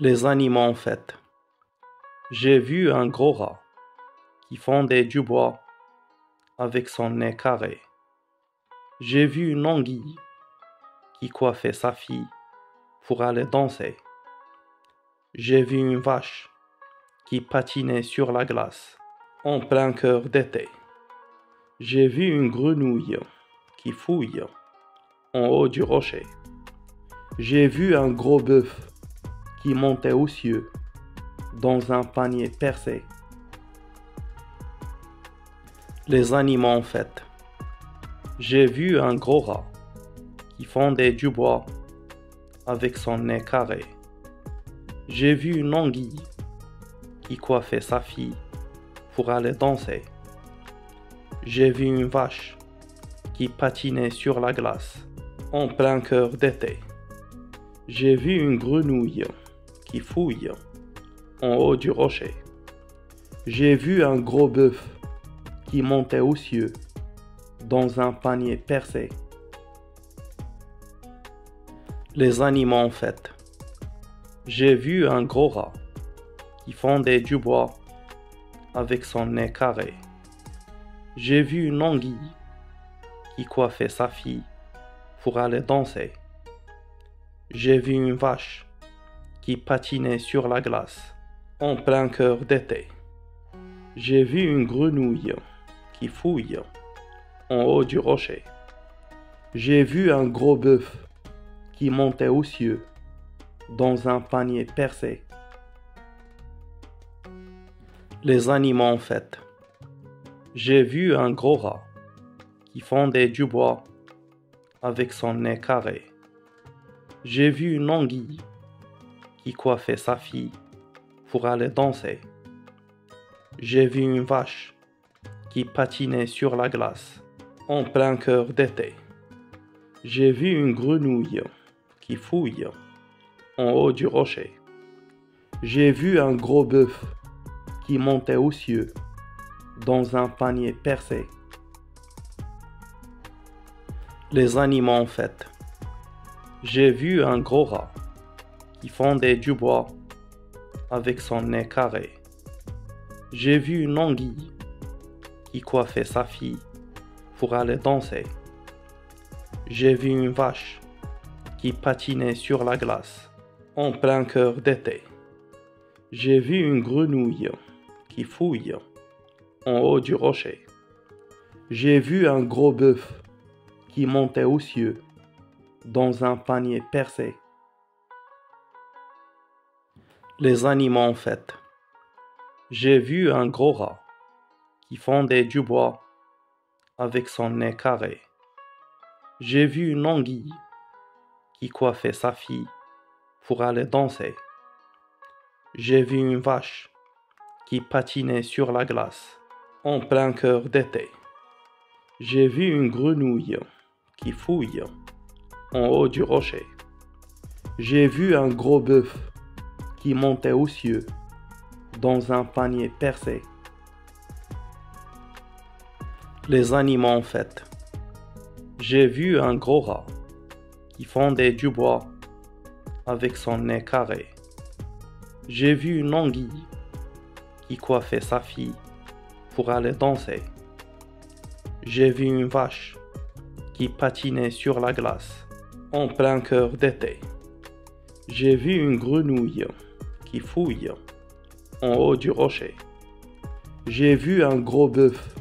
Les animaux en fait. J'ai vu un gros rat qui fendait du bois avec son nez carré. J'ai vu une anguille qui coiffait sa fille pour aller danser. J'ai vu une vache qui patinait sur la glace en plein cœur d'été. J'ai vu une grenouille qui fouille en haut du rocher. J'ai vu un gros bœuf qui montait aux cieux dans un panier percé. Les animaux en fait. J'ai vu un gros rat qui fendait du bois avec son nez carré. J'ai vu une anguille qui coiffait sa fille pour aller danser. J'ai vu une vache qui patinait sur la glace en plein cœur d'été. J'ai vu une grenouille qui fouille en haut du rocher. J'ai vu un gros bœuf qui montait aux cieux dans un panier percé. Les animaux en fait. J'ai vu un gros rat qui fendait du bois avec son nez carré. J'ai vu une anguille qui coiffait sa fille pour aller danser. J'ai vu une vache qui patinait sur la glace en plein cœur d'été. J'ai vu une grenouille qui fouille en haut du rocher. J'ai vu un gros bœuf qui montait aux cieux dans un panier percé. Les animaux en fait. J'ai vu un gros rat qui fendait du bois avec son nez carré. J'ai vu une anguille qui coiffait sa fille pour aller danser. J'ai vu une vache qui patinait sur la glace en plein cœur d'été. J'ai vu une grenouille qui fouille en haut du rocher. J'ai vu un gros bœuf qui montait aux cieux dans un panier percé. Les animaux en fait. J'ai vu un gros rat qui fendait du bois avec son nez carré. J'ai vu une anguille qui coiffait sa fille pour aller danser. J'ai vu une vache qui patinait sur la glace en plein cœur d'été. J'ai vu une grenouille qui fouille en haut du rocher. J'ai vu un gros bœuf qui montait aux cieux dans un panier percé. Les animaux en fait. J'ai vu un gros rat qui fendait du bois avec son nez carré. J'ai vu une anguille qui coiffait sa fille pour aller danser. J'ai vu une vache qui patinait sur la glace en plein cœur d'été. J'ai vu une grenouille qui fouille en haut du rocher. J'ai vu un gros bœuf qui montait aux cieux dans un panier percé. Les animaux en fait. J'ai vu un gros rat qui fendait du bois avec son nez carré. J'ai vu une anguille qui coiffait sa fille pour aller danser. J'ai vu une vache qui patinait sur la glace en plein cœur d'été. J'ai vu une grenouille qui fouille en haut du rocher. J'ai vu un gros bœuf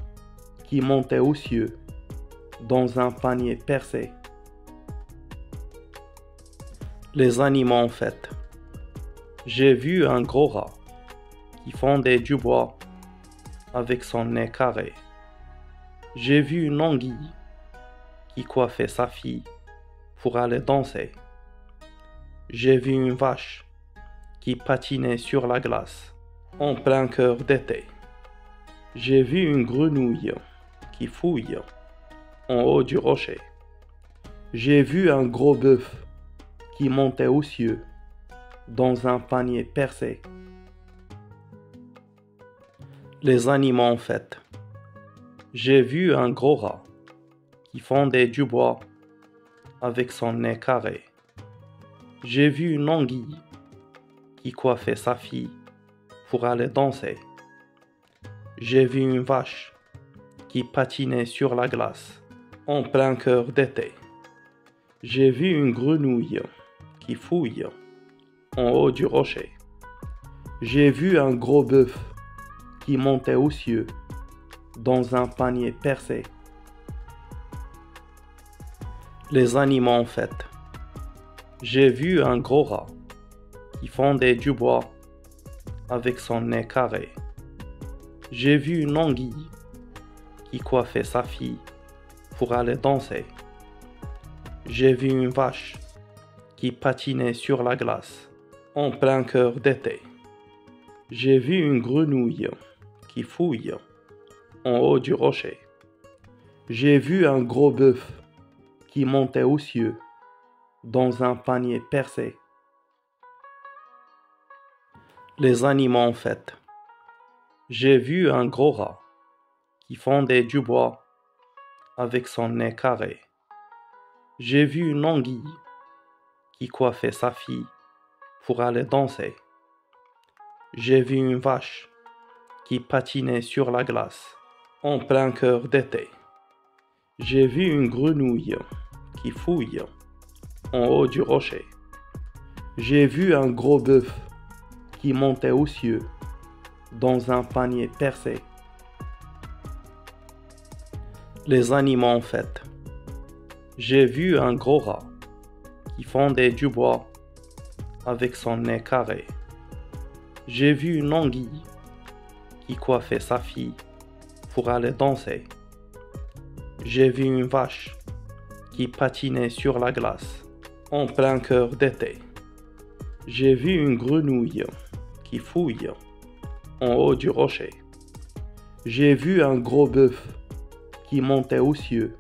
qui montait aux cieux dans un panier percé. Les animaux en fait. J'ai vu un gros rat qui fendait du bois avec son nez carré. J'ai vu une anguille qui coiffait sa fille pour aller danser. J'ai vu une vache qui patinait sur la glace en plein cœur d'été. J'ai vu une grenouille qui fouille en haut du rocher. J'ai vu un gros bœuf qui montait aux cieux dans un panier percé. Les animaux en fait. J'ai vu un gros rat qui fendait du bois avec son nez carré. J'ai vu une anguille qui coiffait sa fille pour aller danser. J'ai vu une vache qui patinait sur la glace en plein cœur d'été. J'ai vu une grenouille qui fouille en haut du rocher. J'ai vu un gros bœuf qui montait aux cieux dans un panier percé. Les animaux en fête. J'ai vu un gros rat qui fendait du bois avec son nez carré. J'ai vu une anguille qui coiffait sa fille pour aller danser. J'ai vu une vache qui patinait sur la glace en plein cœur d'été. J'ai vu une grenouille qui fouille en haut du rocher. J'ai vu un gros bœuf qui montait aux cieux dans un panier percé. Les animaux en fête. J'ai vu un gros rat qui fendait du bois avec son nez carré. J'ai vu une anguille qui coiffait sa fille pour aller danser. J'ai vu une vache qui patinait sur la glace en plein cœur d'été. J'ai vu une grenouille qui fouille en haut du rocher. J'ai vu un gros bœuf qui montait aux cieux dans un panier percé. Les animaux en fête. J'ai vu un gros rat qui fendait du bois avec son nez carré. J'ai vu une anguille qui coiffait sa fille pour aller danser. J'ai vu une vache qui patinait sur la glace en plein cœur d'été. J'ai vu une grenouille qui fouille en haut du rocher. J'ai vu un gros bœuf qui montait aux cieux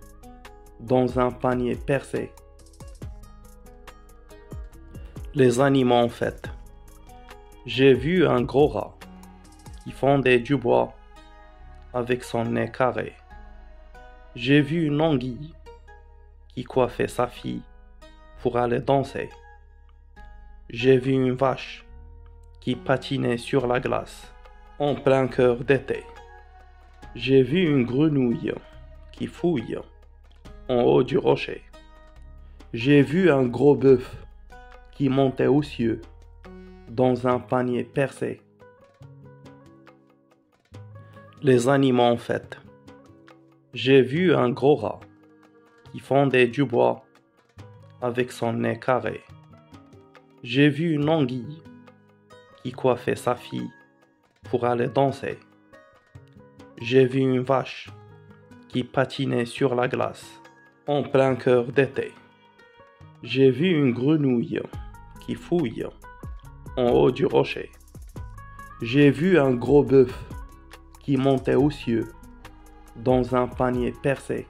dans un panier percé. Les animaux en fête. J'ai vu un gros rat qui fendait du bois avec son nez carré. J'ai vu une anguille qui coiffait sa fille pour aller danser. J'ai vu une vache qui patinait sur la glace en plein cœur d'été. J'ai vu une grenouille qui fouille en haut du rocher. J'ai vu un gros bœuf qui montait aux cieux dans un panier percé. Les animaux en fête. J'ai vu un gros rat qui fendait du bois avec son nez carré. J'ai vu une anguille qui coiffait sa fille pour aller danser. J'ai vu une vache qui patinait sur la glace en plein cœur d'été. J'ai vu une grenouille qui fouille en haut du rocher. J'ai vu un gros bœuf qui montait aux cieux dans un panier percé.